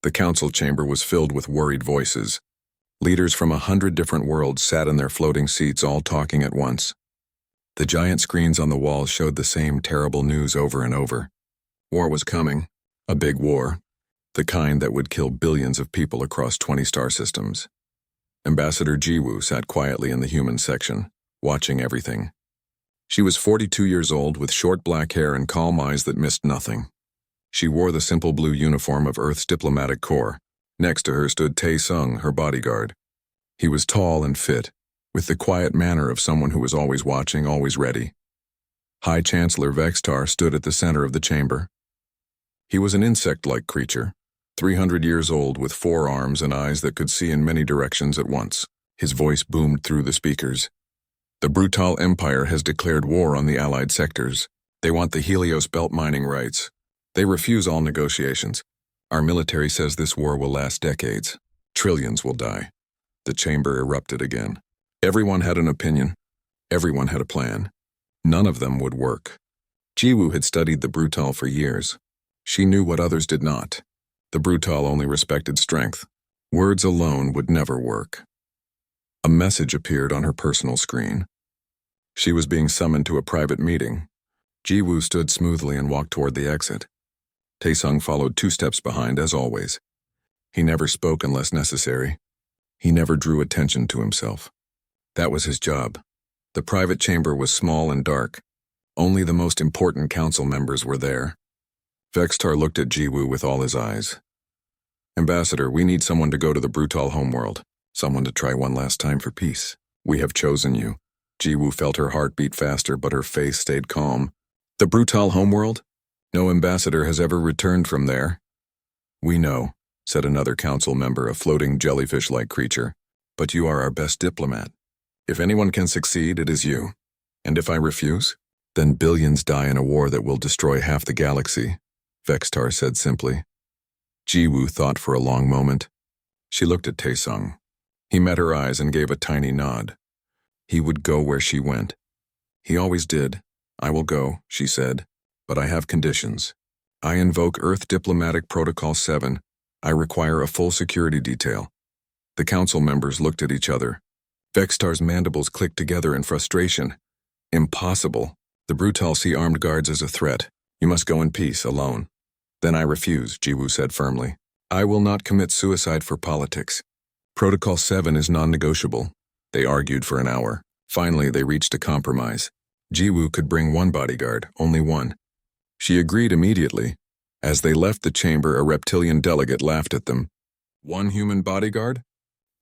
The council chamber was filled with worried voices. Leaders from 100 different worlds sat in their floating seats, all talking at once. The giant screens on the walls showed the same terrible news over and over. War was coming. A big war. The kind that would kill billions of people across 20 star systems. Ambassador Jiwoo sat quietly in the human section, watching everything. She was 42 years old with short black hair and calm eyes that missed nothing. She wore the simple blue uniform of Earth's diplomatic corps. Next to her stood Tae-sung, her bodyguard. He was tall and fit, with the quiet manner of someone who was always watching, always ready. High Chancellor Vextar stood at the center of the chamber. He was an insect-like creature, 300 years old with 4 arms and eyes that could see in many directions at once. His voice boomed through the speakers. The Brutal Empire has declared war on the Allied sectors. They want the Helios belt mining rights. They refuse all negotiations. Our military says this war will last decades. Trillions will die. The chamber erupted again. Everyone had an opinion. Everyone had a plan. None of them would work. Jiwoo had studied the Brutal for years. She knew what others did not. The Brutal only respected strength. Words alone would never work. A message appeared on her personal screen. She was being summoned to a private meeting. Jiwoo stood smoothly and walked toward the exit. Tae-sung followed 2 steps behind, as always. He never spoke unless necessary. He never drew attention to himself. That was his job. The private chamber was small and dark. Only the most important council members were there. Vextar looked at Jiwoo with all his eyes. Ambassador, we need someone to go to the Brutal homeworld. Someone to try one last time for peace. We have chosen you. Jiwoo felt her heart beat faster, but her face stayed calm. The Brutal homeworld? No ambassador has ever returned from there. We know, said another council member, a floating jellyfish-like creature. But you are our best diplomat. If anyone can succeed, it is you. And if I refuse? Then billions die in a war that will destroy half the galaxy, Vextar said simply. Jiwoo thought for a long moment. She looked at Tae-sung. He met her eyes and gave a tiny nod. He would go where she went. He always did. I will go, she said, but I have conditions. I invoke Earth Diplomatic Protocol 7. I require a full security detail. The council members looked at each other. Vextar's mandibles clicked together in frustration. Impossible. The Brutal see armed guards as a threat. You must go in peace, alone. Then I refuse, Jiwoo said firmly. I will not commit suicide for politics. Protocol 7 is non-negotiable. They argued for an hour. Finally, they reached a compromise. Jiwoo could bring 1 bodyguard, only 1. She agreed immediately. As they left the chamber, a reptilian delegate laughed at them. 1 human bodyguard?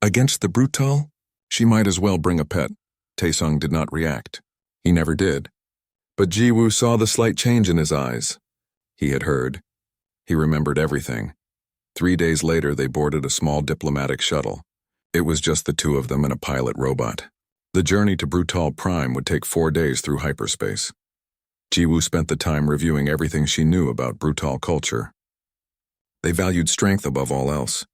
Against the Brutal? She might as well bring a pet. Tae-sung did not react. He never did. But Jiwoo saw the slight change in his eyes. He had heard. He remembered everything. 3 days later, they boarded a small diplomatic shuttle. It was just the 2 of them and a pilot robot. The journey to Brutal Prime would take 4 days through hyperspace. Jiwoo spent the time reviewing everything she knew about Brutal culture. They valued strength above all else.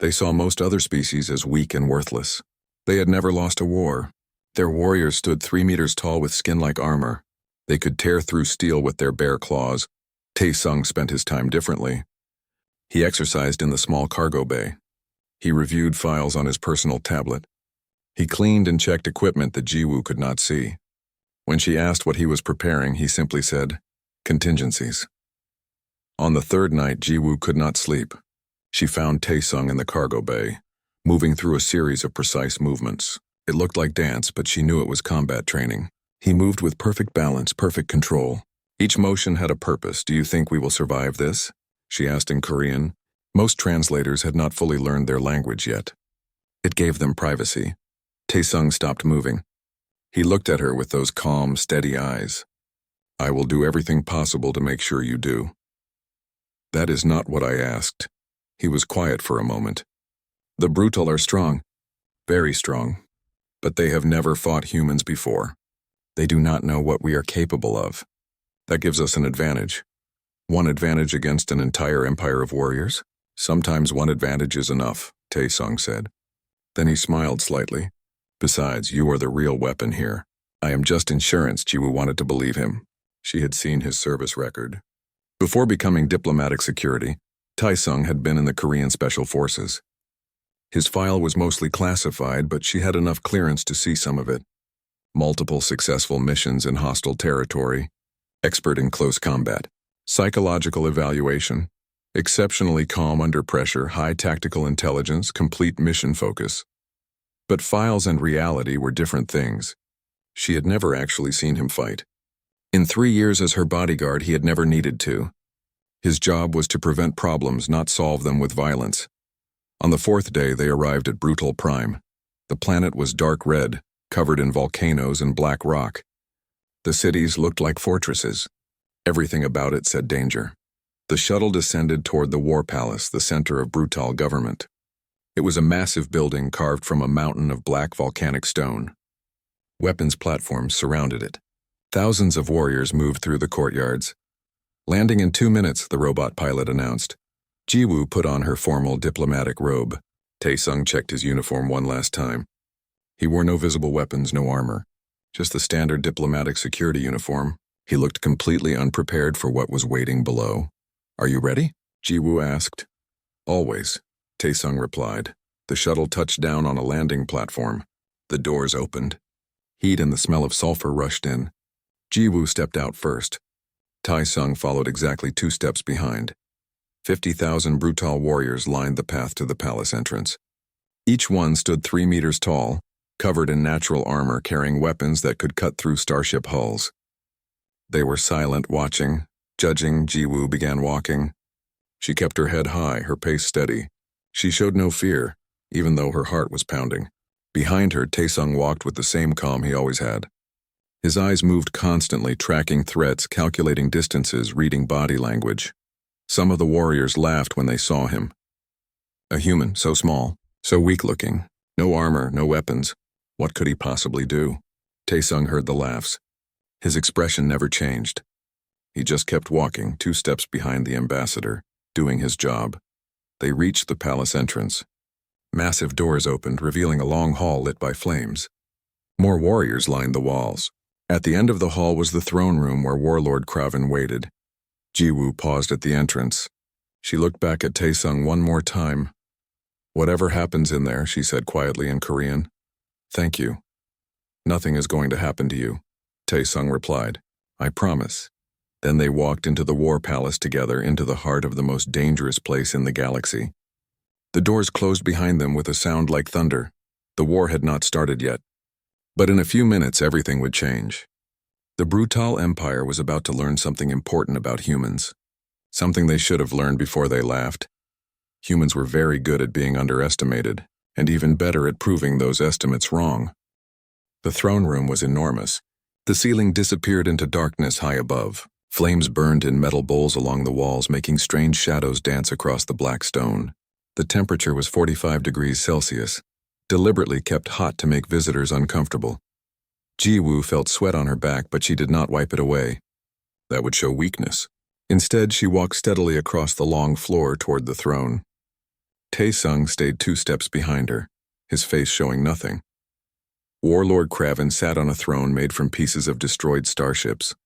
They saw most other species as weak and worthless. They had never lost a war. Their warriors stood 3 meters tall with skin-like armor. They could tear through steel with their bare claws. Tae-sung spent his time differently. He exercised in the small cargo bay. He reviewed files on his personal tablet. He cleaned and checked equipment that Jiwoo could not see. When she asked what he was preparing, he simply said, contingencies. On the 3rd night, Jiwoo could not sleep. She found Tae-sung in the cargo bay, moving through a series of precise movements. It looked like dance, but she knew it was combat training. He moved with perfect balance, perfect control. Each motion had a purpose. Do you think we will survive this? She asked in Korean. Most translators had not fully learned their language yet. It gave them privacy. Tae-sung stopped moving. He looked at her with those calm, steady eyes. I will do everything possible to make sure you do. That is not what I asked. He was quiet for a moment. The Brutal are strong, very strong, but they have never fought humans before. They do not know what we are capable of. That gives us an advantage. 1 advantage against an entire empire of warriors? Sometimes 1 advantage is enough, Tae-sung said. Then he smiled slightly. Besides, you are the real weapon here. I am just insurance, Jiwoo wanted to believe him. She had seen his service record. Before becoming diplomatic security, Taesung had been in the Korean Special Forces. His file was mostly classified, but she had enough clearance to see some of it. Multiple successful missions in hostile territory, expert in close combat, psychological evaluation, exceptionally calm under pressure, high tactical intelligence, complete mission focus. But files and reality were different things. She had never actually seen him fight. In 3 years as her bodyguard, he had never needed to. His job was to prevent problems, not solve them with violence. On the 4th day, they arrived at Brutal Prime. The planet was dark red, covered in volcanoes and black rock. The cities looked like fortresses. Everything about it said danger. The shuttle descended toward the War Palace, the center of Brutal government. It was a massive building carved from a mountain of black volcanic stone. Weapons platforms surrounded it. Thousands of warriors moved through the courtyards. Landing in 2 minutes, the robot pilot announced. Jiwoo put on her formal diplomatic robe. Taesung checked his uniform one last time. He wore no visible weapons, no armor. Just the standard diplomatic security uniform. He looked completely unprepared for what was waiting below. "Are you ready?" Jiwoo asked. "Always," Taesung replied. The shuttle touched down on a landing platform. The doors opened. Heat and the smell of sulfur rushed in. Jiwoo stepped out first. Taesung followed exactly 2 steps behind. 50,000 Brutal warriors lined the path to the palace entrance. Each one stood 3 meters tall, covered in natural armor carrying weapons that could cut through starship hulls. They were silent, watching. Judging, Jiwoo began walking. She kept her head high, her pace steady. She showed no fear, even though her heart was pounding. Behind her, Taesung walked with the same calm he always had. His eyes moved constantly, tracking threats, calculating distances, reading body language. Some of the warriors laughed when they saw him. A human, so small, so weak-looking, no armor, no weapons. What could he possibly do? Taesung heard the laughs. His expression never changed. He just kept walking, 2 steps behind the ambassador, doing his job. They reached the palace entrance. Massive doors opened, revealing a long hall lit by flames. More warriors lined the walls. At the end of the hall was the throne room where Warlord Kraven waited. Jiwoo paused at the entrance. She looked back at Taesung one more time. "Whatever happens in there," she said quietly in Korean. "Thank you. Nothing is going to happen to you," Taesung replied. "I promise." Then they walked into the War Palace together, into the heart of the most dangerous place in the galaxy. The doors closed behind them with a sound like thunder. The war had not started yet. But in a few minutes, everything would change. The Brutal Empire was about to learn something important about humans. Something they should have learned before they laughed. Humans were very good at being underestimated, and even better at proving those estimates wrong. The throne room was enormous. The ceiling disappeared into darkness high above. Flames burned in metal bowls along the walls, making strange shadows dance across the black stone. The temperature was 45 degrees Celsius, deliberately kept hot to make visitors uncomfortable. Jiwoo felt sweat on her back, but she did not wipe it away. That would show weakness. Instead, she walked steadily across the long floor toward the throne. Taesung stayed 2 steps behind her, his face showing nothing. Warlord Kraven sat on a throne made from pieces of destroyed starships.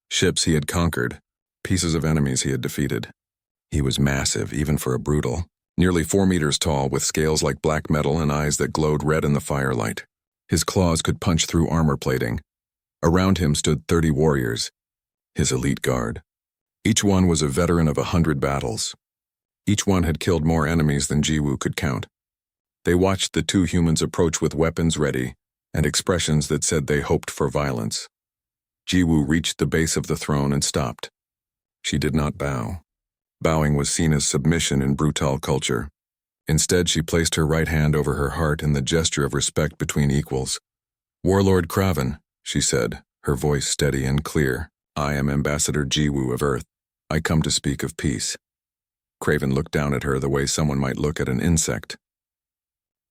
Ships he had conquered, pieces of enemies he had defeated. He was massive, even for a Brutal. Nearly 4 meters tall, with scales like black metal and eyes that glowed red in the firelight. His claws could punch through armor plating. Around him stood 30 warriors, his elite guard. Each one was a veteran of 100 battles. Each one had killed more enemies than Jiwoo could count. They watched the 2 humans approach with weapons ready and expressions that said they hoped for violence. Jiwoo reached the base of the throne and stopped. She did not bow. Bowing was seen as submission in Brutal culture. Instead, she placed her right hand over her heart in the gesture of respect between equals. "Warlord Kraven," she said, her voice steady and clear. "I am Ambassador Jiwoo of Earth. I come to speak of peace." Kraven looked down at her the way someone might look at an insect.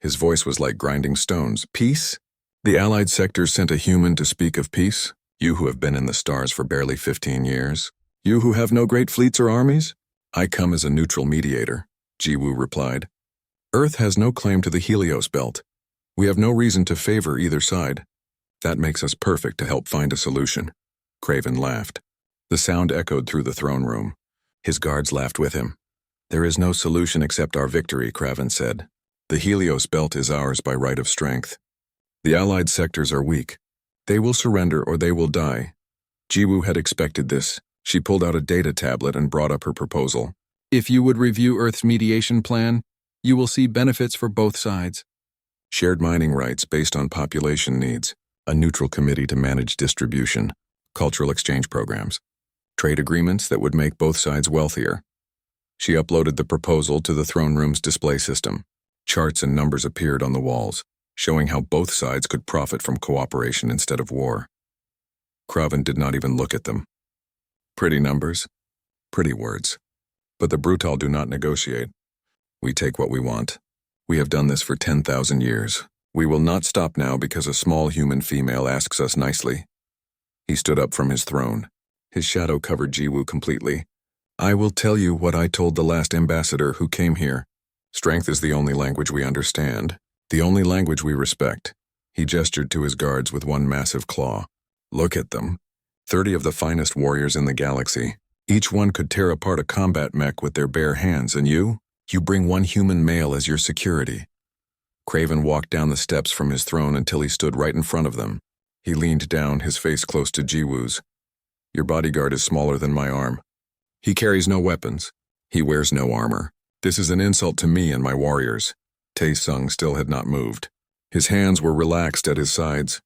His voice was like grinding stones. "Peace? The Allied sector sent a human to speak of peace? You who have been in the stars for barely 15 years? You who have no great fleets or armies? I come as a neutral mediator," Jiwoo replied. "Earth has no claim to the Helios belt. We have no reason to favor either side. That makes us perfect to help find a solution." Kraven laughed. The sound echoed through the throne room. His guards laughed with him. There is no solution except our victory, Craven said. The Helios belt is ours by right of strength. The Allied sectors are weak. They will surrender or they will die. Jiwoo had expected this. She pulled out a data tablet and brought up her proposal. If you would review Earth's mediation plan, you will see benefits for both sides. Shared mining rights based on population needs, a neutral committee to manage distribution, cultural exchange programs, trade agreements that would make both sides wealthier. She uploaded the proposal to the throne room's display system. Charts and numbers appeared on the walls, showing how both sides could profit from cooperation instead of war. Craven did not even look at them. Pretty numbers, pretty words. But the brutal do not negotiate. We take what we want. We have done this for 10,000 years. We will not stop now because a small human female asks us nicely. He stood up from his throne. His shadow covered Jiwoo completely. I will tell you what I told the last ambassador who came here. Strength is the only language we understand, the only language we respect. He gestured to his guards with one massive claw. Look at them. 30 of the finest warriors in the galaxy. Each one could tear apart a combat mech with their bare hands, and you bring one human male as your security. Craven walked down the steps from his throne until he stood right in front of them. He leaned down, his face close to Jiwoo's. Your bodyguard is smaller than my arm. He carries no weapons. He wears no armor. This is an insult to me and my warriors. Tae-sung still had not moved. His hands were relaxed at his sides.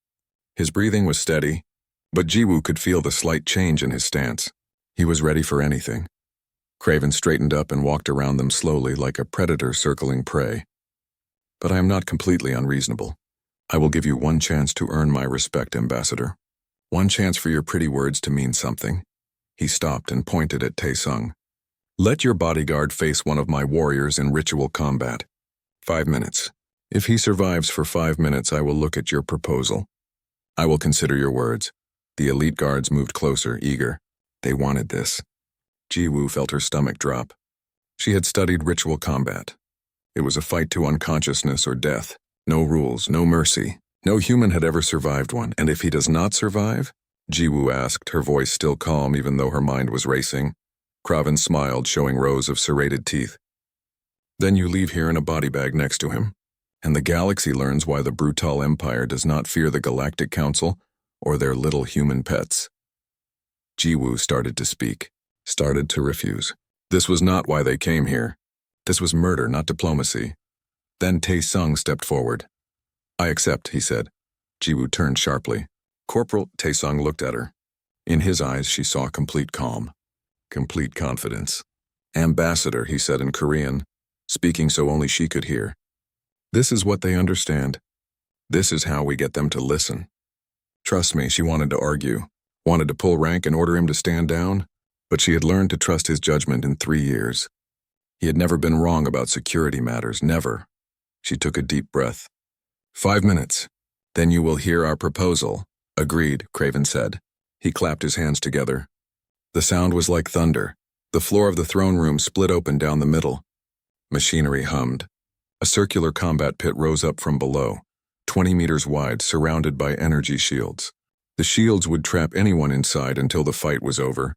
His breathing was steady, but Jiwoo could feel the slight change in his stance. He was ready for anything. Craven straightened up and walked around them slowly like a predator circling prey. But I am not completely unreasonable. I will give you one chance to earn my respect, Ambassador. One chance for your pretty words to mean something. He stopped and pointed at Tae-sung. Let your bodyguard face one of my warriors in ritual combat. 5 minutes. If he survives for 5 minutes, I will look at your proposal. I will consider your words. The elite guards moved closer, eager. They wanted this. Jiwoo felt her stomach drop. She had studied ritual combat. It was a fight to unconsciousness or death. No rules, no mercy. No human had ever survived one. And if he does not survive? Jiwoo asked, her voice still calm even though her mind was racing. Craven smiled, showing rows of serrated teeth. Then you leave here in a body bag next to him, and the galaxy learns why the Brutal Empire does not fear the Galactic Council or their little human pets. Jiwoo started to speak, started to refuse. This was not why they came here. This was murder, not diplomacy. Then Tae-sung stepped forward. I accept, he said. Jiwoo turned sharply. Corporal, Tae-sung looked at her. In his eyes she saw complete calm. Complete confidence. Ambassador, he said in Korean, speaking so only she could hear. This is what they understand. This is how we get them to listen. Trust me, she wanted to argue, wanted to pull rank and order him to stand down, but she had learned to trust his judgment in 3 years. He had never been wrong about security matters, never. She took a deep breath. 5 minutes. Then you will hear our proposal. Agreed, Craven said. He clapped his hands together. The sound was like thunder. The floor of the throne room split open down the middle. Machinery hummed. A circular combat pit rose up from below, 20 meters wide, surrounded by energy shields. The shields would trap anyone inside until the fight was over.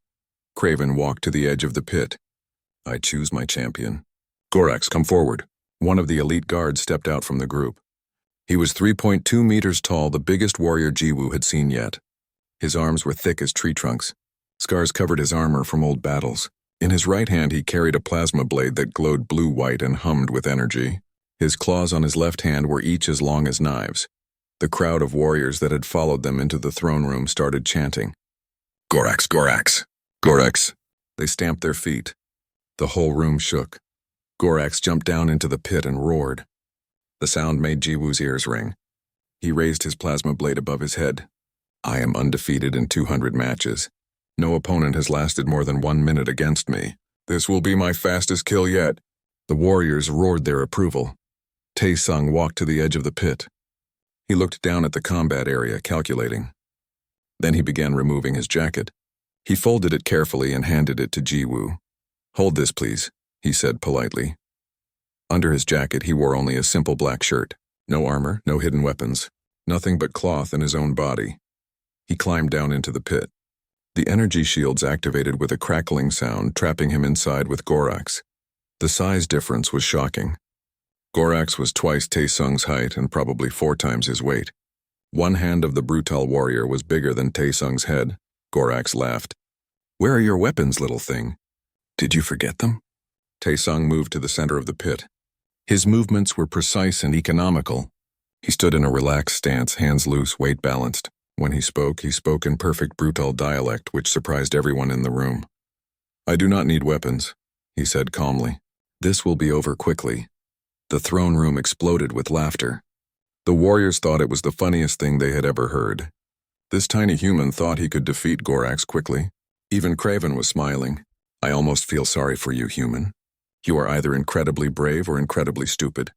Craven walked to the edge of the pit. I choose my champion. Gorax, come forward. One of the elite guards stepped out from the group. He was 3.2 meters tall, the biggest warrior Jiwoo had seen yet. His arms were thick as tree trunks. Scars covered his armor from old battles. In his right hand he carried a plasma blade that glowed blue-white and hummed with energy. His claws on his left hand were each as long as knives. The crowd of warriors that had followed them into the throne room started chanting. Gorax, Gorax, Gorax. They stamped their feet. The whole room shook. Gorax jumped down into the pit and roared. The sound made Jiwoo's ears ring. He raised his plasma blade above his head. I am undefeated in 200 matches. No opponent has lasted more than 1 minute against me. This will be my fastest kill yet. The warriors roared their approval. Tae-sung walked to the edge of the pit. He looked down at the combat area, calculating. Then he began removing his jacket. He folded it carefully and handed it to Jiwoo. Hold this, please, he said politely. Under his jacket he wore only a simple black shirt. No armor, no hidden weapons. Nothing but cloth and his own body. He climbed down into the pit. The energy shields activated with a crackling sound, trapping him inside with Gorax. The size difference was shocking. Gorax was twice Taesung's height and probably 4 times his weight. One hand of the brutal warrior was bigger than Taesung's head. Gorax laughed. "Where are your weapons, little thing? Did you forget them?" Taesung moved to the center of the pit. His movements were precise and economical. He stood in a relaxed stance, hands loose, weight balanced. When he spoke in perfect brutal dialect, which surprised everyone in the room. "I do not need weapons," he said calmly. "This will be over quickly." The throne room exploded with laughter. The warriors thought it was the funniest thing they had ever heard. This tiny human thought he could defeat Gorax quickly. Even Craven was smiling. "I almost feel sorry for you, human. You are either incredibly brave or incredibly stupid."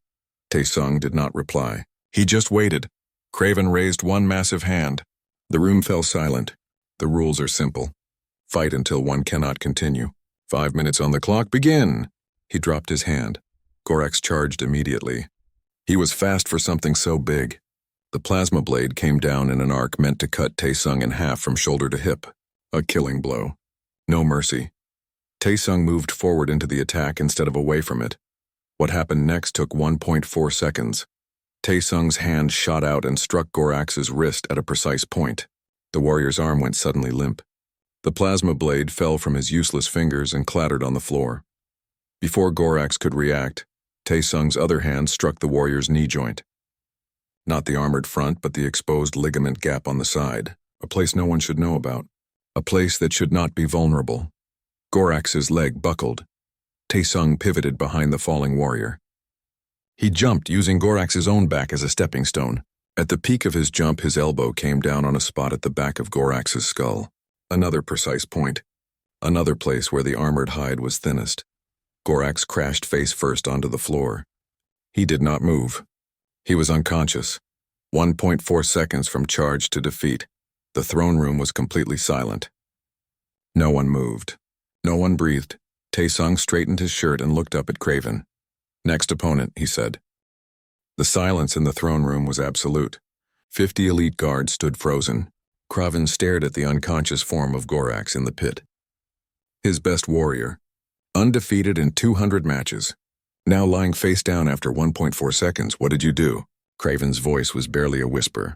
Taesung did not reply. He just waited. Craven raised one massive hand. The room fell silent. The rules are simple. Fight until one cannot continue. 5 minutes on the clock, begin! He dropped his hand. Gorax charged immediately. He was fast for something so big. The plasma blade came down in an arc meant to cut Taesung in half from shoulder to hip. A killing blow. No mercy. Taesung moved forward into the attack instead of away from it. What happened next took 1.4 seconds. Taesung's hand shot out and struck Gorax's wrist at a precise point. The warrior's arm went suddenly limp. The plasma blade fell from his useless fingers and clattered on the floor. Before Gorax could react, Taesung's other hand struck the warrior's knee joint. Not the armored front, but the exposed ligament gap on the side, a place no one should know about, a place that should not be vulnerable. Gorax's leg buckled. Taesung pivoted behind the falling warrior. He jumped, using Gorax's own back as a stepping stone. At the peak of his jump, his elbow came down on a spot at the back of Gorax's skull. Another precise point. Another place where the armored hide was thinnest. Gorax crashed face first onto the floor. He did not move. He was unconscious. 1.4 seconds from charge to defeat. The throne room was completely silent. No one moved. No one breathed. Taesung straightened his shirt and looked up at Craven. "Next opponent," he said. The silence in the throne room was absolute. 50 elite guards stood frozen. Craven stared at the unconscious form of Gorax in the pit. His best warrior. Undefeated in 200 matches. Now lying face down after 1.4 seconds. "What did you do?" Craven's voice was barely a whisper.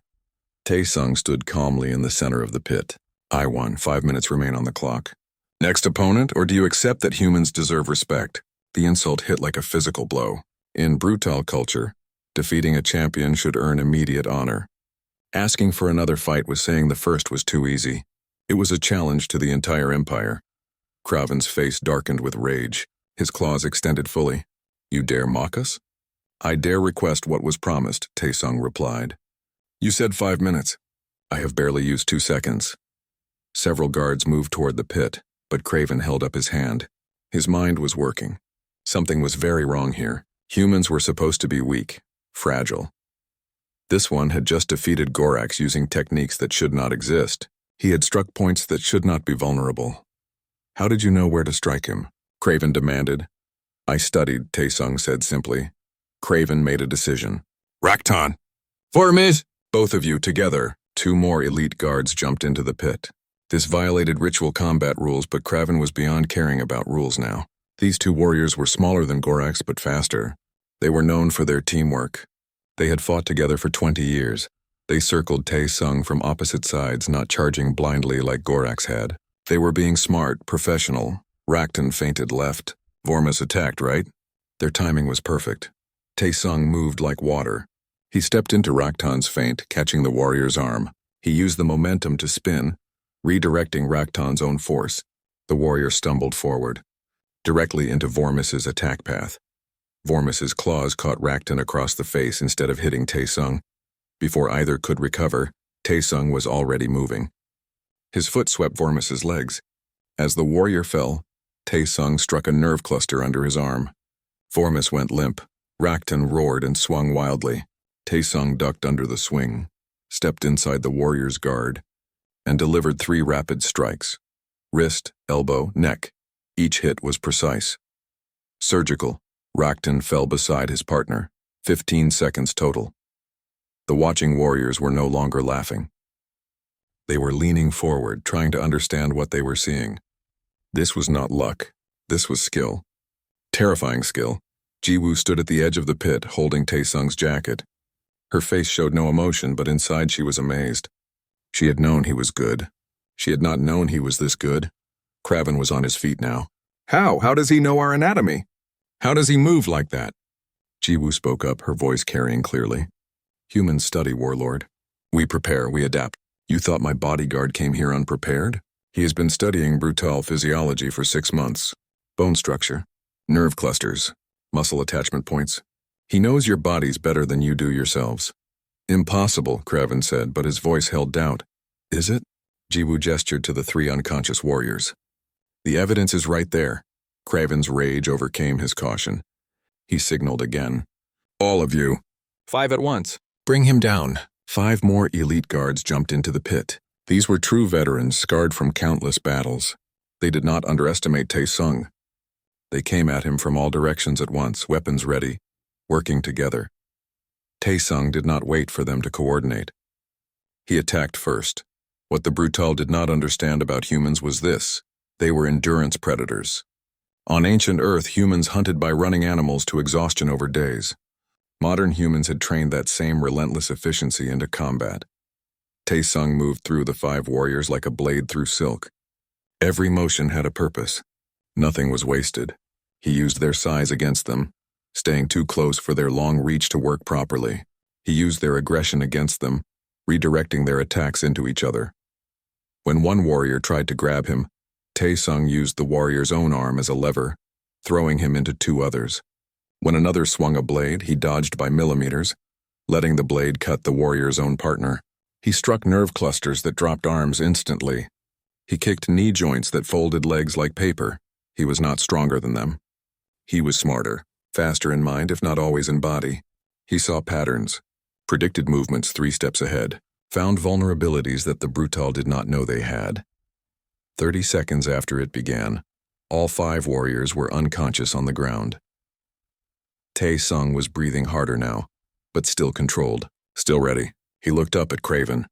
Taesung stood calmly in the center of the pit. "I won. 5 minutes remain on the clock." "Next opponent, or do you accept that humans deserve respect?" The insult hit like a physical blow. In brutal culture, defeating a champion should earn immediate honor. Asking for another fight was saying the first was too easy. It was a challenge to the entire empire. Craven's face darkened with rage. His claws extended fully. "You dare mock us?" "I dare request what was promised," Taesung replied. "You said 5 minutes. I have barely used 2 seconds." Several guards moved toward the pit, but Craven held up his hand. His mind was working. Something was very wrong here. Humans were supposed to be weak, fragile. This one had just defeated Gorax using techniques that should not exist. He had struck points that should not be vulnerable. "How did you know where to strike him?" Craven demanded. "I studied," Taesung said simply. Craven made a decision. "Raktan! Formis! Both of you together." 2 more elite guards jumped into the pit. This violated ritual combat rules, but Craven was beyond caring about rules now. These 2 warriors were smaller than Gorax, but faster. They were known for their teamwork. They had fought together for 20 years. They circled Taesung from opposite sides, not charging blindly like Gorax had. They were being smart, professional. Raktan feinted left. Vormis attacked right. Their timing was perfect. Taesung moved like water. He stepped into Raktan's feint, catching the warrior's arm. He used the momentum to spin, redirecting Raktan's own force. The warrior stumbled forward, directly into Vormis's attack path. Vormis's claws caught Raktan across the face instead of hitting Taesung. Before either could recover, Taesung was already moving. His foot swept Vormis's legs. As the warrior fell, Taesung struck a nerve cluster under his arm. Vormis went limp. Raktan roared and swung wildly. Taesung ducked under the swing, stepped inside the warrior's guard, and delivered 3 rapid strikes. Wrist, elbow, neck. Each hit was precise. Surgical. Raktan fell beside his partner. 15 seconds total. The watching warriors were no longer laughing. They were leaning forward, trying to understand what they were seeing. This was not luck. This was skill. Terrifying skill. Jiwoo stood at the edge of the pit, holding Taesung's jacket. Her face showed no emotion, but inside she was amazed. She had known he was good. She had not known he was this good. Kraven was on his feet now. How? How does he know our anatomy? How does he move like that? Jiwoo spoke up, her voice carrying clearly. Humans study, Warlord. We prepare, we adapt. You thought my bodyguard came here unprepared? He has been studying brutal physiology for 6 months. Bone structure, nerve clusters, muscle attachment points. He knows your bodies better than you do yourselves. Impossible, Kraven said, but his voice held doubt. Is it? Jiwoo gestured to the 3 unconscious warriors. The evidence is right there. Kraven's rage overcame his caution. He signaled again. All of you. 5 at once. Bring him down. 5 more elite guards jumped into the pit. These were true veterans, scarred from countless battles. They did not underestimate Taesung. They came at him from all directions at once, weapons ready, working together. Taesung did not wait for them to coordinate. He attacked first. What the Brutal did not understand about humans was this: they were endurance predators. On ancient Earth, humans hunted by running animals to exhaustion over days. Modern humans had trained that same relentless efficiency into combat. Taesung moved through the 5 warriors like a blade through silk. Every motion had a purpose. Nothing was wasted. He used their size against them, staying too close for their long reach to work properly. He used their aggression against them, redirecting their attacks into each other. When one warrior tried to grab him, Taesung used the warrior's own arm as a lever, throwing him into 2 others. When another swung a blade, he dodged by millimeters, letting the blade cut the warrior's own partner. He struck nerve clusters that dropped arms instantly. He kicked knee joints that folded legs like paper. He was not stronger than them. He was smarter, faster in mind if not always in body. He saw patterns, predicted movements 3 steps ahead, found vulnerabilities that the Brutal did not know they had. 30 seconds after it began, all 5 warriors were unconscious on the ground. Taesung was breathing harder now, but still controlled, still ready. He looked up at Kraven.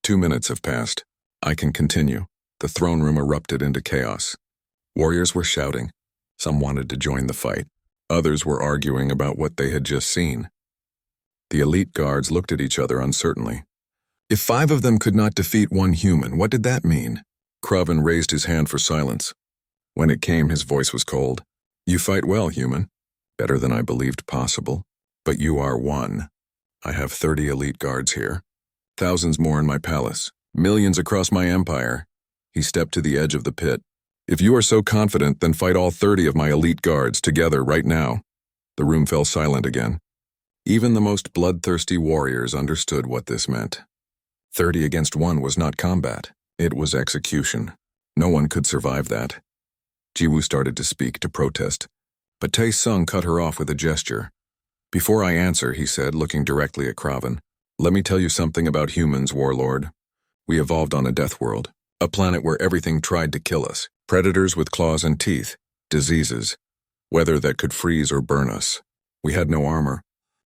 2 minutes have passed. I can continue. The throne room erupted into chaos. Warriors were shouting. Some wanted to join the fight. Others were arguing about what they had just seen. The elite guards looked at each other uncertainly. If 5 of them could not defeat 1 human, what did that mean? Kraven raised his hand for silence. When it came, his voice was cold. You fight well, human. Better than I believed possible. But you are 1. I have 30 elite guards here. Thousands more in my palace. Millions across my empire. He stepped to the edge of the pit. If you are so confident, then fight all 30 of my elite guards together right now. The room fell silent again. Even the most bloodthirsty warriors understood what this meant. 30 against 1 was not combat. It was execution. No one could survive that. Jiwoo started to speak, to protest, but Taesung cut her off with a gesture. Before I answer, he said, looking directly at Kraven, let me tell you something about humans, Warlord. We evolved on a death world, a planet where everything tried to kill us. Predators with claws and teeth, diseases, weather that could freeze or burn us. We had no armor,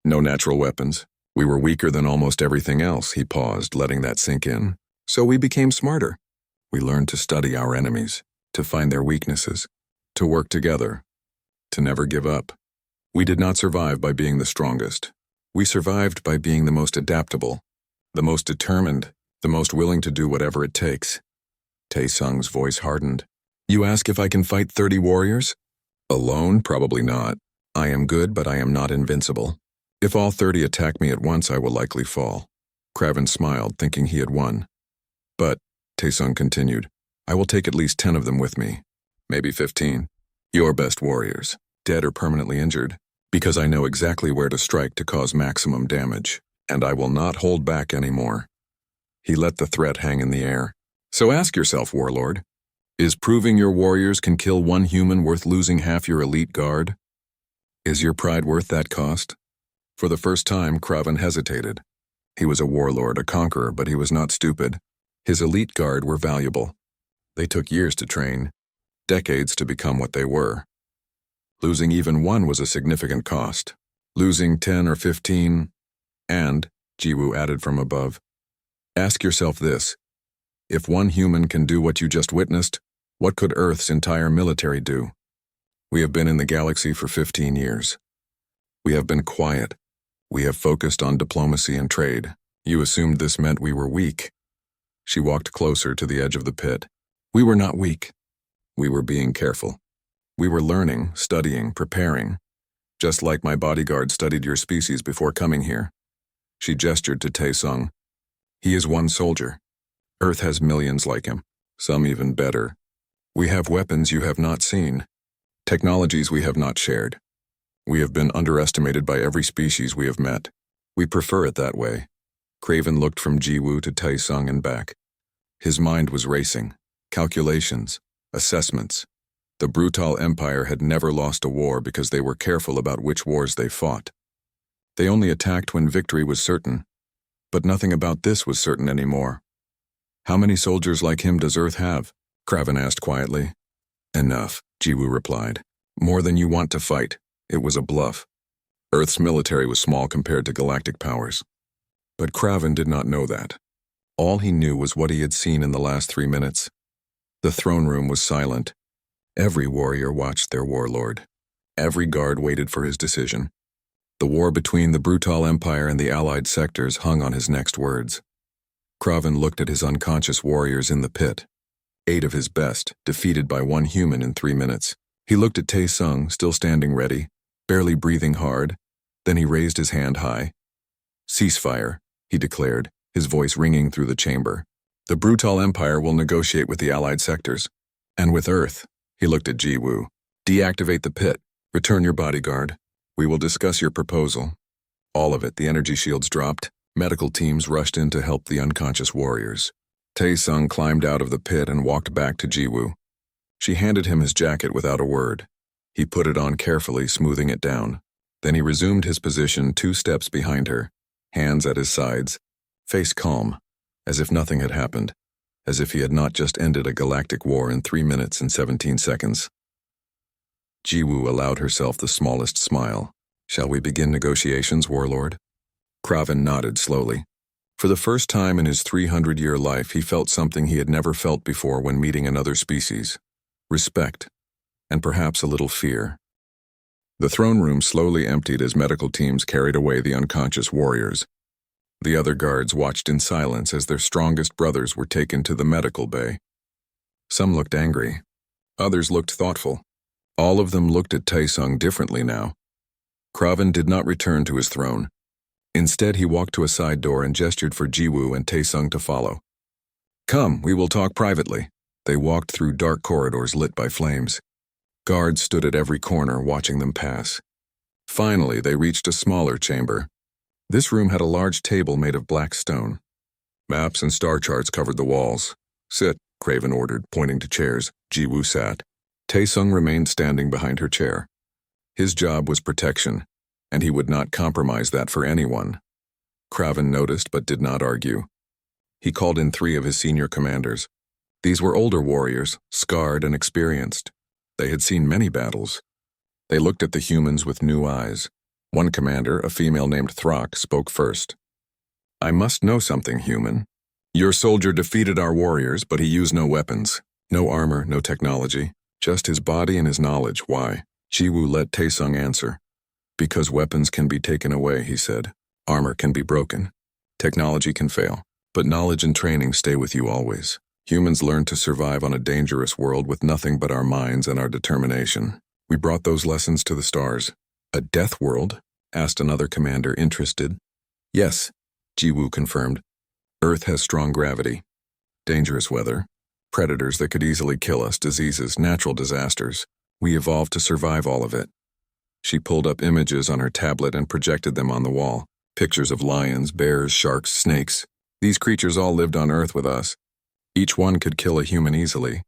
no natural weapons. We were weaker than almost everything else. He paused, letting that sink in. So we became smarter. We learned to study our enemies, to find their weaknesses, to work together, to never give up. We did not survive by being the strongest. We survived by being the most adaptable, the most determined, the most willing to do whatever it takes. Taesung's voice hardened. You ask if I can fight 30 warriors? Alone? Probably not. I am good, but I am not invincible. If all 30 attack me at once, I will likely fall. Kraven smiled, thinking he had won. But, Taesung continued, I will take at least 10 of them with me. Maybe 15. Your best warriors, dead or permanently injured, because I know exactly where to strike to cause maximum damage, and I will not hold back anymore. He let the threat hang in the air. So ask yourself, Warlord, is proving your warriors can kill 1 human worth losing half your elite guard? Is your pride worth that cost? For the first time, Kraven hesitated. He was a warlord, a conqueror, but he was not stupid. His elite guard were valuable. They took years to train, decades to become what they were. Losing even 1 was a significant cost. Losing 10 or 15, and, Jiwoo added from above, ask yourself this. If 1 human can do what you just witnessed, what could Earth's entire military do? We have been in the galaxy for 15 years. We have been quiet. We have focused on diplomacy and trade. You assumed this meant we were weak. She walked closer to the edge of the pit. We were not weak. We were being careful. We were learning, studying, preparing. Just like my bodyguard studied your species before coming here. She gestured to Tae-sung. He is one soldier. Earth has millions like him, some even better. We have weapons you have not seen, technologies we have not shared. We have been underestimated by every species we have met. We prefer it that way. Craven looked from Jiwoo to Tae-sung and back. His mind was racing. Calculations, assessments. The Brutal Empire had never lost a war because they were careful about which wars they fought. They only attacked when victory was certain. But nothing about this was certain anymore. How many soldiers like him does Earth have? Craven asked quietly. Enough, Jiwoo replied. More than you want to fight. It was a bluff. Earth's military was small compared to galactic powers. But Craven did not know that. All he knew was what he had seen in the last 3 minutes. The throne room was silent. Every warrior watched their warlord. Every guard waited for his decision. The war between the Brutal Empire and the Allied sectors hung on his next words. Craven looked at his unconscious warriors in the pit. 8 of his best, defeated by 1 human in 3 minutes. He looked at Tae-sung, still standing ready, barely breathing hard. Then he raised his hand high. Ceasefire, he declared, his voice ringing through the chamber. The Brutal Empire will negotiate with the Allied sectors. And with Earth. He looked at Jiwoo. Deactivate the pit. Return your bodyguard. We will discuss your proposal. All of it, the energy shields dropped. Medical teams rushed in to help the unconscious warriors. Tae-sung climbed out of the pit and walked back to Jiwoo. She handed him his jacket without a word. He put it on carefully, smoothing it down. Then he resumed his position 2 steps behind her, hands at his sides, face calm, as if nothing had happened, as if he had not just ended a galactic war in 3 minutes and 17 seconds. Jiwoo allowed herself the smallest smile. Shall we begin negotiations, warlord? Craven nodded slowly. For the first time in his 300-year life, he felt something he had never felt before when meeting another species. Respect, and perhaps a little fear. The throne room slowly emptied as medical teams carried away the unconscious warriors. The other guards watched in silence as their strongest brothers were taken to the medical bay. Some looked angry. Others looked thoughtful. All of them looked at Tae-sung differently now. Craven did not return to his throne. Instead, he walked to a side door and gestured for Jiwoo and Tae-sung to follow. Come, we will talk privately. They walked through dark corridors lit by flames. Guards stood at every corner watching them pass. Finally, they reached a smaller chamber. This room had a large table made of black stone. Maps and star charts covered the walls. Sit, Craven ordered, pointing to chairs. Jiwoo sat. Tae-sung remained standing behind her chair. His job was protection, and he would not compromise that for anyone. Craven noticed but did not argue. He called in 3 of his senior commanders. These were older warriors, scarred and experienced. They had seen many battles. They looked at the humans with new eyes. One commander, a female named Throck, spoke first. I must know something, human. Your soldier defeated our warriors, but he used no weapons. No armor, no technology. Just his body and his knowledge. Why? Jiwoo let Tae-sung answer. Because weapons can be taken away, he said. Armor can be broken. Technology can fail. But knowledge and training stay with you always. Humans learn to survive on a dangerous world with nothing but our minds and our determination. We brought those lessons to the stars. A death world? Asked another commander, interested. Yes, Jiwoo confirmed. Earth has strong gravity. Dangerous weather. Predators that could easily kill us, diseases, natural disasters. We evolved to survive all of it. She pulled up images on her tablet and projected them on the wall. Pictures of lions, bears, sharks, snakes. These creatures all lived on Earth with us. Each one could kill a human easily.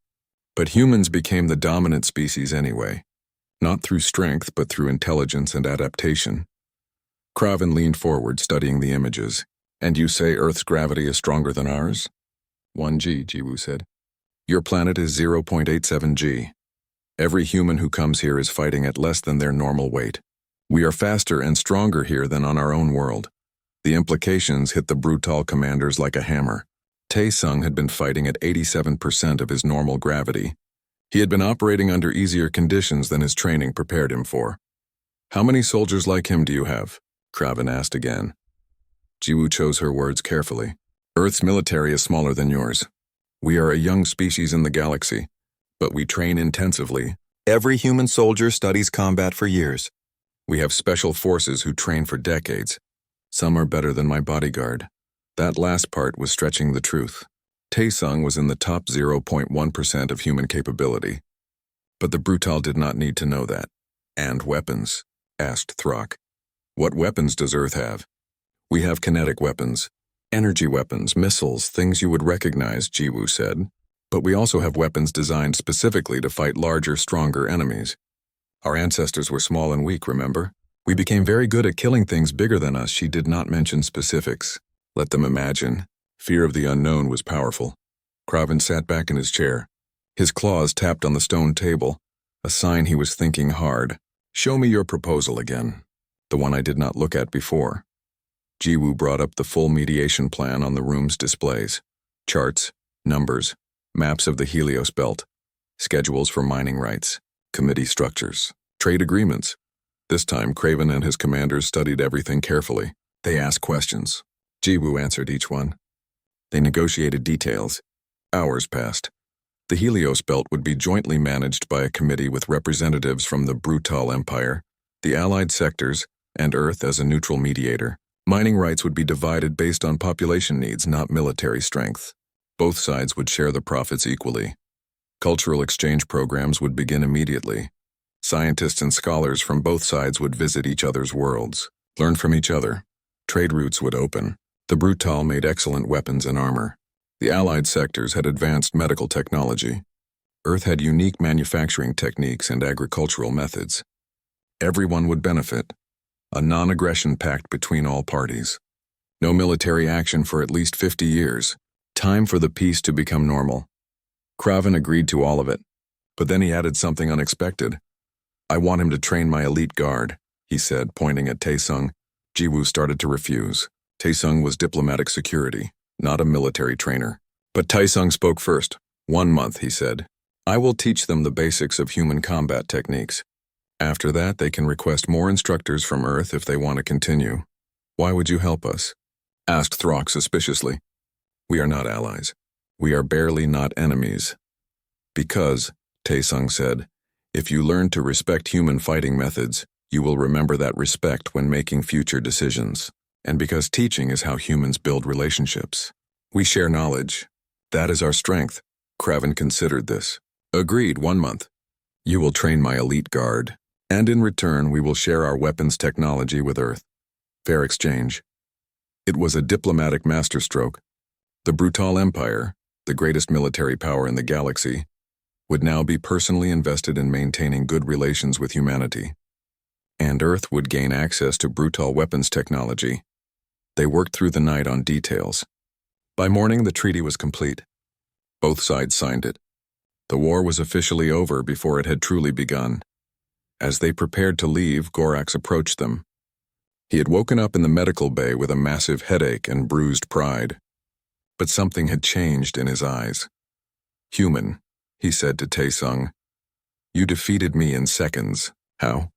But humans became the dominant species anyway. Not through strength, but through intelligence and adaptation. Craven leaned forward, studying the images. And you say Earth's gravity is stronger than ours? 1G, Jiwoo said. Your planet is 0.87 G. Every human who comes here is fighting at less than their normal weight. We are faster and stronger here than on our own world. The implications hit the Brutal commanders like a hammer. Tae-sung had been fighting at 87% of his normal gravity. He had been operating under easier conditions than his training prepared him for. How many soldiers like him do you have? Kraven asked again. Jiwoo chose her words carefully. Earth's military is smaller than yours. We are a young species in the galaxy, but we train intensively. Every human soldier studies combat for years. We have special forces who train for decades. Some are better than my bodyguard. That last part was stretching the truth. Taesung was in the top 0.1% of human capability. But the Brutal did not need to know that. And weapons? Asked Throck. What weapons does Earth have? We have kinetic weapons. Energy weapons, missiles, things you would recognize, Jiwoo said. But we also have weapons designed specifically to fight larger, stronger enemies. Our ancestors were small and weak, remember? We became very good at killing things bigger than us. She did not mention specifics. Let them imagine. Fear of the unknown was powerful. Kraven sat back in his chair. His claws tapped on the stone table, a sign he was thinking hard. Show me your proposal again. The one I did not look at before. Jiwoo brought up the full mediation plan on the room's displays. Charts, numbers, maps of the Helios belt, schedules for mining rights, committee structures, trade agreements. This time, Kraven and his commanders studied everything carefully. They asked questions. Jiwoo answered each one. They negotiated details. Hours passed. The Helios belt would be jointly managed by a committee with representatives from the Brutal Empire, the Allied sectors, and Earth as a neutral mediator. Mining rights would be divided based on population needs, not military strength. Both sides would share the profits equally. Cultural exchange programs would begin immediately. Scientists and scholars from both sides would visit each other's worlds, learn from each other. Trade routes would open. The Brutal made excellent weapons and armor. The Allied sectors had advanced medical technology. Earth had unique manufacturing techniques and agricultural methods. Everyone would benefit. A non-aggression pact between all parties. No military action for at least 50 years. Time for the peace to become normal. Kraven agreed to all of it, but then he added something unexpected. I want him to train my elite guard, he said, pointing at Taesung. Jiwoo started to refuse. Taesung was diplomatic security, not a military trainer. But Taesung spoke first. 1 month, he said. I will teach them the basics of human combat techniques. After that, they can request more instructors from Earth if they want to continue. Why would you help us? Asked Throck suspiciously. We are not allies. We are barely not enemies. Because, Taesung said, if you learn to respect human fighting methods, you will remember that respect when making future decisions. And because teaching is how humans build relationships. We share knowledge. That is our strength. Kraven considered this. Agreed, 1 month. You will train my elite guard. And in return, we will share our weapons technology with Earth. Fair exchange. It was a diplomatic masterstroke. The Brutal Empire, the greatest military power in the galaxy, would now be personally invested in maintaining good relations with humanity. And Earth would gain access to Brutal weapons technology. They worked through the night on details. By morning, the treaty was complete. Both sides signed it. The war was officially over before it had truly begun. As they prepared to leave, Gorax approached them. He had woken up in the medical bay with a massive headache and bruised pride. But something had changed in his eyes. Human, he said to Taesung. You defeated me in seconds. How?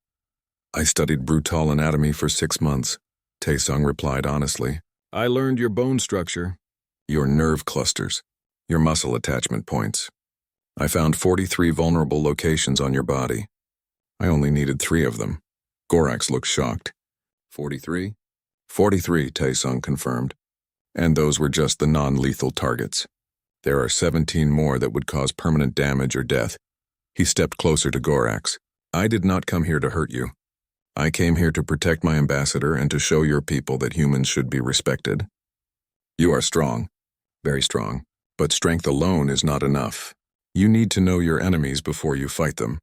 I studied Brutal anatomy for 6 months, Taesung replied honestly. I learned your bone structure, your nerve clusters, your muscle attachment points. I found 43 vulnerable locations on your body. I only needed 3 of them. Gorax looked shocked. 43? 43, Taesung confirmed. And those were just the non-lethal targets. There are 17 more that would cause permanent damage or death. He stepped closer to Gorax. I did not come here to hurt you. I came here to protect my ambassador and to show your people that humans should be respected. You are strong, very strong, but strength alone is not enough. You need to know your enemies before you fight them.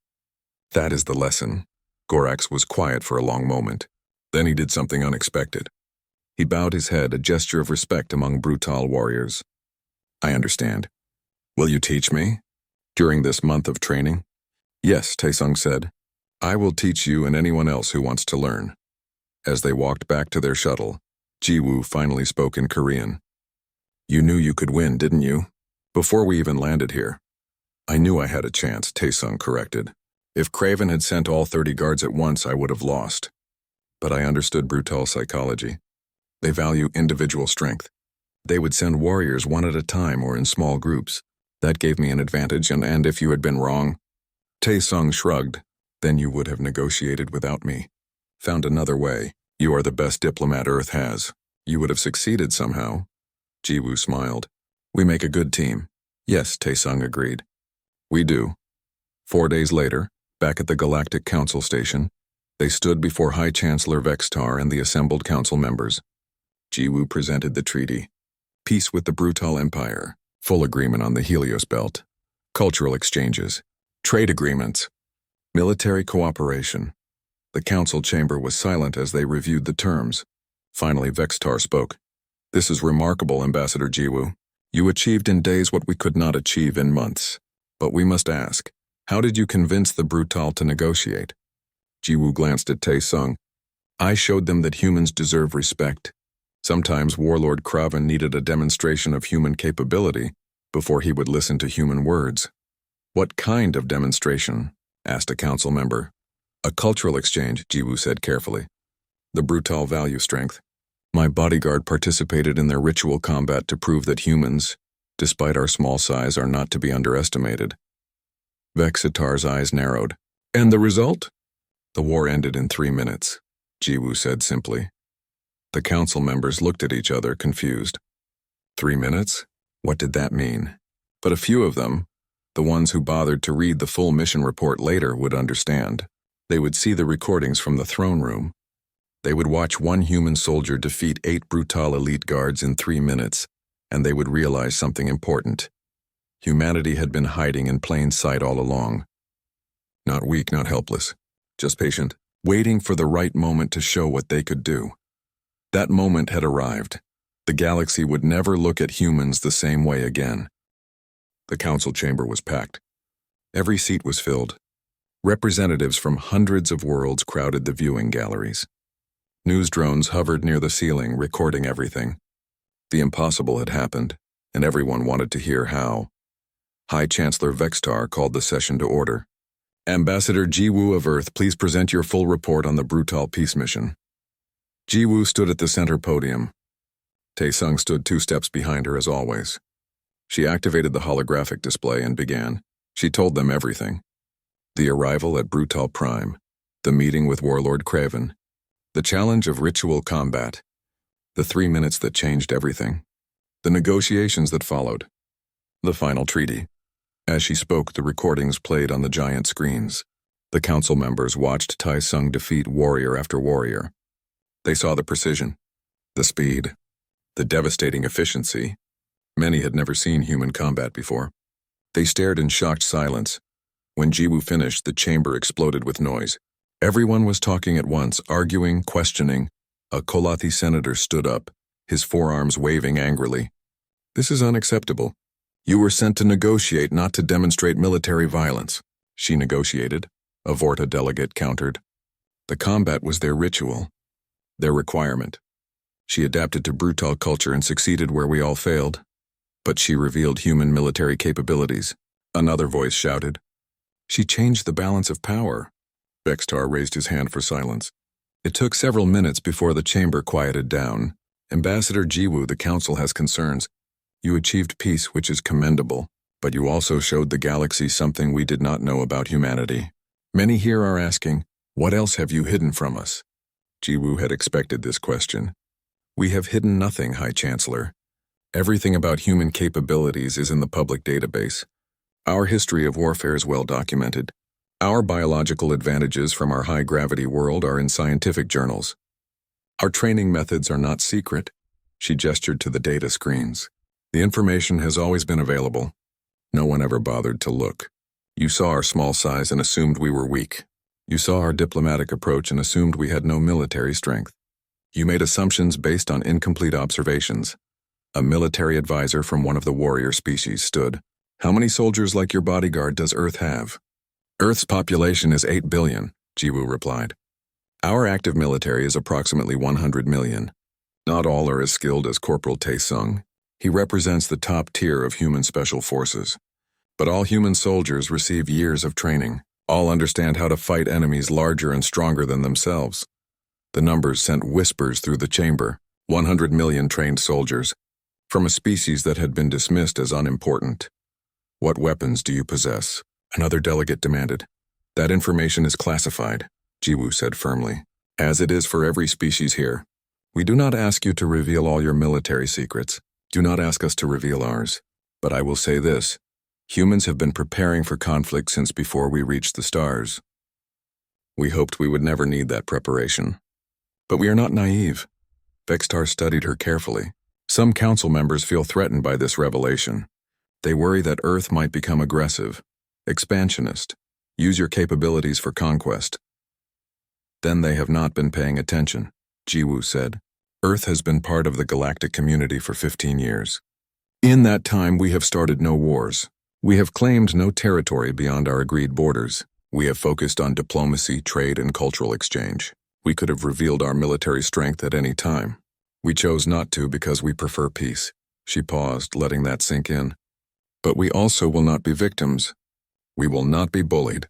That is the lesson. Gorax was quiet for a long moment. Then he did something unexpected. He bowed his head, a gesture of respect among Brutal warriors. I understand. Will you teach me? During this month of training? Yes, Taesung said. I will teach you and anyone else who wants to learn. As they walked back to their shuttle, Jiwoo finally spoke in Korean. You knew you could win, didn't you? Before we even landed here. I knew I had a chance, Taesung corrected. If Craven had sent all 30 guards at once, I would have lost. But I understood Brutal psychology. They value individual strength. They would send warriors one at a time or in small groups. That gave me an advantage, and if you had been wrong, Taesung shrugged, then you would have negotiated without me. Found another way. You are the best diplomat Earth has. You would have succeeded somehow. Jiwoo smiled. We make a good team. Yes, Taesung agreed. We do. 4 days later, back at the Galactic Council Station, they stood before High Chancellor Vextar and the assembled council members. Jiwoo presented the treaty. Peace with the Brutal Empire. Full agreement on the Helios Belt. Cultural exchanges. Trade agreements. Military cooperation. The council chamber was silent as they reviewed the terms. Finally, Vextar spoke. This is remarkable, Ambassador Jiwoo. You achieved in days what we could not achieve in months. But we must ask, how did you convince the Brutal to negotiate? Jiwoo glanced at Taesung. I showed them that humans deserve respect. Sometimes Warlord Craven needed a demonstration of human capability before he would listen to human words. What kind of demonstration? Asked a council member. A cultural exchange, Jiwoo said carefully. The Brutal value strength. My bodyguard participated in their ritual combat to prove that humans, despite our small size, are not to be underestimated. Vexitar's eyes narrowed. And the result? The war ended in 3 minutes, Jiwoo said simply. The council members looked at each other, confused. 3 minutes? What did that mean? But a few of them, the ones who bothered to read the full mission report later, would understand. They would see the recordings from the throne room. They would watch one human soldier defeat 8 Brutal elite guards in 3 minutes, and they would realize something important. Humanity had been hiding in plain sight all along. Not weak, not helpless, just patient, waiting for the right moment to show what they could do. That moment had arrived. The galaxy would never look at humans the same way again. The council chamber was packed. Every seat was filled. Representatives from hundreds of worlds crowded the viewing galleries. News drones hovered near the ceiling, recording everything. The impossible had happened, and everyone wanted to hear how. High Chancellor Vextar called the session to order. Ambassador Jiwoo of Earth, please present your full report on the Brutal peace mission. Jiwoo stood at the center podium. Taesung stood 2 steps behind her as always. She activated the holographic display and began. She told them everything. The arrival at Brutal Prime, the meeting with Warlord Craven, the challenge of ritual combat, the 3 minutes that changed everything, the negotiations that followed, the final treaty. As she spoke, the recordings played on the giant screens. The council members watched Taesung defeat warrior after warrior. They saw the precision, the speed, the devastating efficiency. Many had never seen human combat before. They stared in shocked silence. When Jiwoo finished, the chamber exploded with noise. Everyone was talking at once, arguing, questioning. A Kolathi senator stood up, his forearms waving angrily. This is unacceptable. You were sent to negotiate, not to demonstrate military violence. She negotiated. A Vorta delegate countered. The combat was their ritual, their requirement. She adapted to Brutal culture and succeeded where we all failed. But she revealed human military capabilities. Another voice shouted. She changed the balance of power. Vextar raised his hand for silence. It took several minutes before the chamber quieted down. Ambassador Jiwoo, the council has concerns. You achieved peace, which is commendable, but you also showed the galaxy something we did not know about humanity. Many here are asking, what else have you hidden from us? Jiwoo had expected this question. We have hidden nothing, High Chancellor. Everything about human capabilities is in the public database. Our history of warfare is well documented. Our biological advantages from our high-gravity world are in scientific journals. Our training methods are not secret. She gestured to the data screens. The information has always been available. No one ever bothered to look. You saw our small size and assumed we were weak. You saw our diplomatic approach and assumed we had no military strength. You made assumptions based on incomplete observations. A military advisor from one of the warrior species stood. How many soldiers like your bodyguard does Earth have? Earth's population is 8 billion, Jiwoo replied. Our active military is approximately 100 million. Not all are as skilled as Corporal Taesung. He represents the top tier of human special forces. But all human soldiers receive years of training. All understand how to fight enemies larger and stronger than themselves. The numbers sent whispers through the chamber. 100 million trained soldiers, from a species that had been dismissed as unimportant. What weapons do you possess? Another delegate demanded. That information is classified, Jiwoo said firmly, as it is for every species here. We do not ask you to reveal all your military secrets. Do not ask us to reveal ours. But I will say this. Humans have been preparing for conflict since before we reached the stars. We hoped we would never need that preparation. But we are not naive. Vextar studied her carefully. Some council members feel threatened by this revelation. They worry that Earth might become aggressive, expansionist, use your capabilities for conquest. Then they have not been paying attention, Jiwoo said. Earth has been part of the galactic community for 15 years. In that time, we have started no wars. We have claimed no territory beyond our agreed borders. We have focused on diplomacy, trade, and cultural exchange. We could have revealed our military strength at any time. We chose not to because we prefer peace. She paused, letting that sink in. But we also will not be victims. We will not be bullied.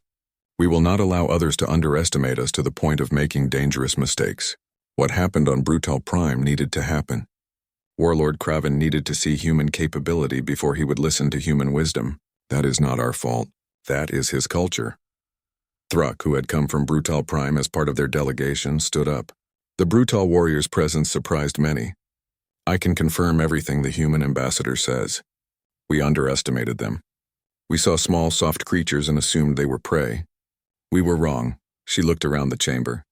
We will not allow others to underestimate us to the point of making dangerous mistakes. What happened on Brutal Prime needed to happen. Warlord Kraven needed to see human capability before he would listen to human wisdom. That is not our fault. That is his culture. Thruk, who had come from Brutal Prime as part of their delegation, stood up. The Brutal warrior's presence surprised many. I can confirm everything the human ambassador says. We underestimated them. We saw small, soft creatures and assumed they were prey. We were wrong. She looked around the chamber.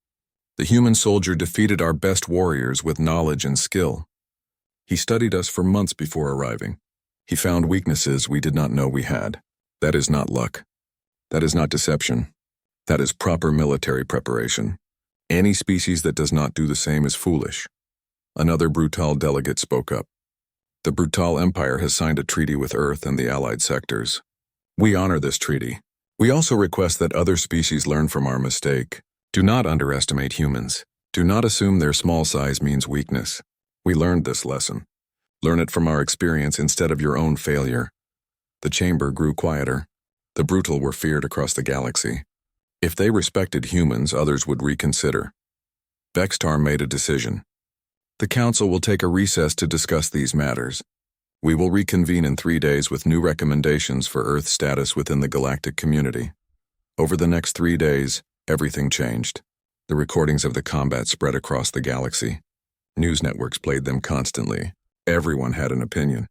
The human soldier defeated our best warriors with knowledge and skill. He studied us for months before arriving. He found weaknesses we did not know we had. That is not luck. That is not deception. That is proper military preparation. Any species that does not do the same is foolish. Another Brutal delegate spoke up. The Brutal Empire has signed a treaty with Earth and the allied sectors. We honor this treaty. We also request that other species learn from our mistake. Do not underestimate humans. Do not assume their small size means weakness. We learned this lesson. Learn it from our experience instead of your own failure. The chamber grew quieter. The Brutal were feared across the galaxy. If they respected humans, others would reconsider. Vextar made a decision. The Council will take a recess to discuss these matters. We will reconvene in 3 days with new recommendations for Earth status within the galactic community. Over the next 3 days, everything changed. The recordings of the combat spread across the galaxy. News networks played them constantly. Everyone had an opinion.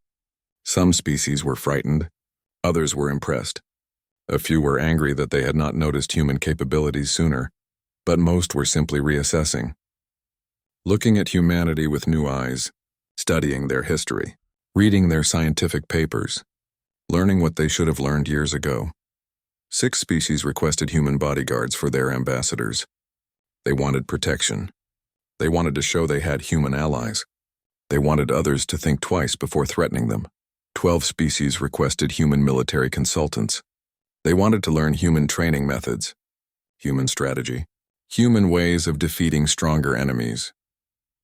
Some species were frightened. Others were impressed. A few were angry that they had not noticed human capabilities sooner, but most were simply reassessing. Looking at humanity with new eyes, studying their history, reading their scientific papers, learning what they should have learned years ago. 6 species requested human bodyguards for their ambassadors. They wanted protection. They wanted to show they had human allies. They wanted others to think twice before threatening them. 12 species requested human military consultants. They wanted to learn human training methods, human strategy, human ways of defeating stronger enemies.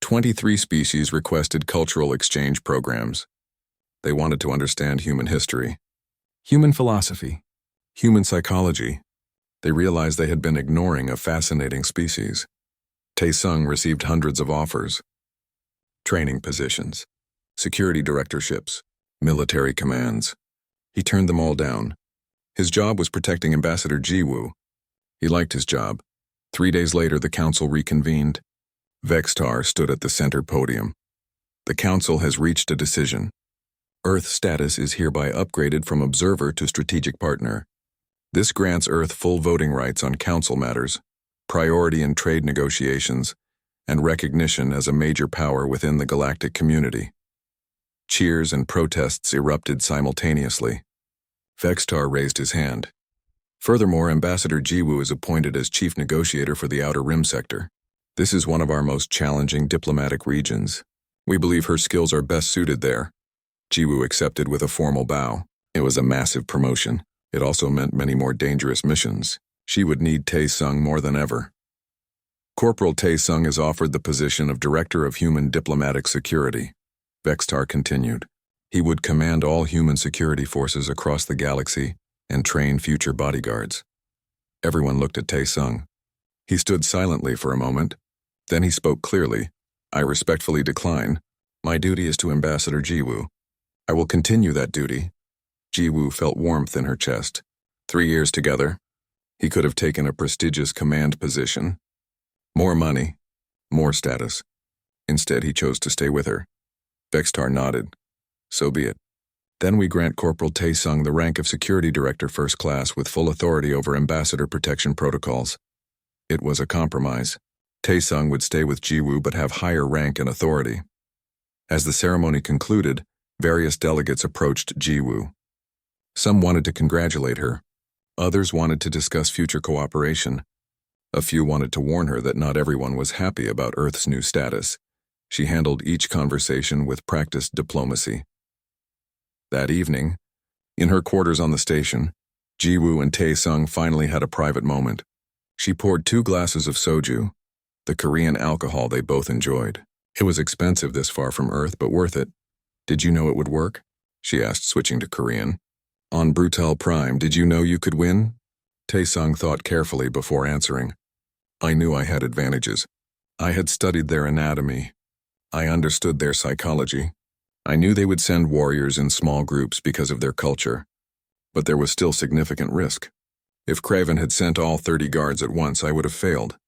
23 species requested cultural exchange programs. They wanted to understand human history, human philosophy, human psychology. They realized they had been ignoring a fascinating species. Taesung received hundreds of offers. Training positions, security directorships, military commands. He turned them all down. His job was protecting Ambassador Jiwoo. He liked his job. 3 days later, the council reconvened. Vextar stood at the center podium. The council has reached a decision. Earth status is hereby upgraded from observer to strategic partner. This grants Earth full voting rights on council matters, priority in trade negotiations, and recognition as a major power within the galactic community. Cheers and protests erupted simultaneously. Vextar raised his hand. Furthermore, Ambassador Jiwoo is appointed as chief negotiator for the Outer Rim sector. This is one of our most challenging diplomatic regions. We believe her skills are best suited there. Jiwoo accepted with a formal bow. It was a massive promotion. It also meant many more dangerous missions. She would need Taesung more than ever. Corporal Taesung is offered the position of Director of Human Diplomatic Security. Vextar continued. He would command all human security forces across the galaxy and train future bodyguards. Everyone looked at Tae-sung. He stood silently for a moment. Then he spoke clearly. I respectfully decline. My duty is to Ambassador Jiwoo. I will continue that duty. Jiwoo felt warmth in her chest. 3 years together, he could have taken a prestigious command position. More money, more status. Instead, he chose to stay with her. Vextar nodded. So be it. Then we grant Corporal Tae-sung the rank of Security Director First Class with full authority over ambassador protection protocols. It was a compromise. Tae-sung would stay with Jiwoo but have higher rank and authority. As the ceremony concluded, various delegates approached Jiwoo. Some wanted to congratulate her. Others wanted to discuss future cooperation. A few wanted to warn her that not everyone was happy about Earth's new status. She handled each conversation with practiced diplomacy. That evening, in her quarters on the station, Jiwoo and Tae-sung finally had a private moment. She poured 2 glasses of soju, the Korean alcohol they both enjoyed. It was expensive this far from Earth, but worth it. Did you know it would work? She asked, switching to Korean. On Brutal Prime, did you know you could win? Tae-sung thought carefully before answering. I knew I had advantages. I had studied their anatomy. I understood their psychology. I knew they would send warriors in small groups because of their culture. But there was still significant risk. If Craven had sent all 30 guards at once, I would have failed.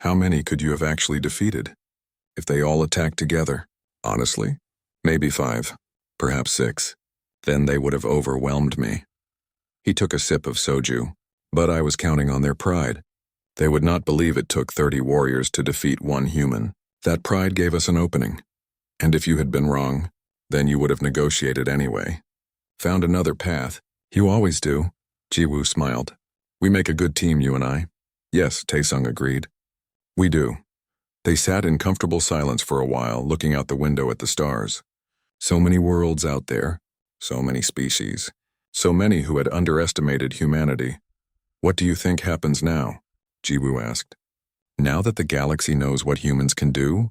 How many could you have actually defeated? If they all attacked together? Honestly, maybe 5, perhaps 6. Then they would have overwhelmed me. He took a sip of soju, but I was counting on their pride. They would not believe it took 30 warriors to defeat 1 human. That pride gave us an opening. And if you had been wrong, then you would have negotiated anyway. Found another path. You always do. Jiwoo smiled. We make a good team, you and I. Yes, Tae-sung agreed. We do. They sat in comfortable silence for a while, looking out the window at the stars. So many worlds out there. So many species. So many who had underestimated humanity. What do you think happens now? Jiwoo asked. Now that the galaxy knows what humans can do,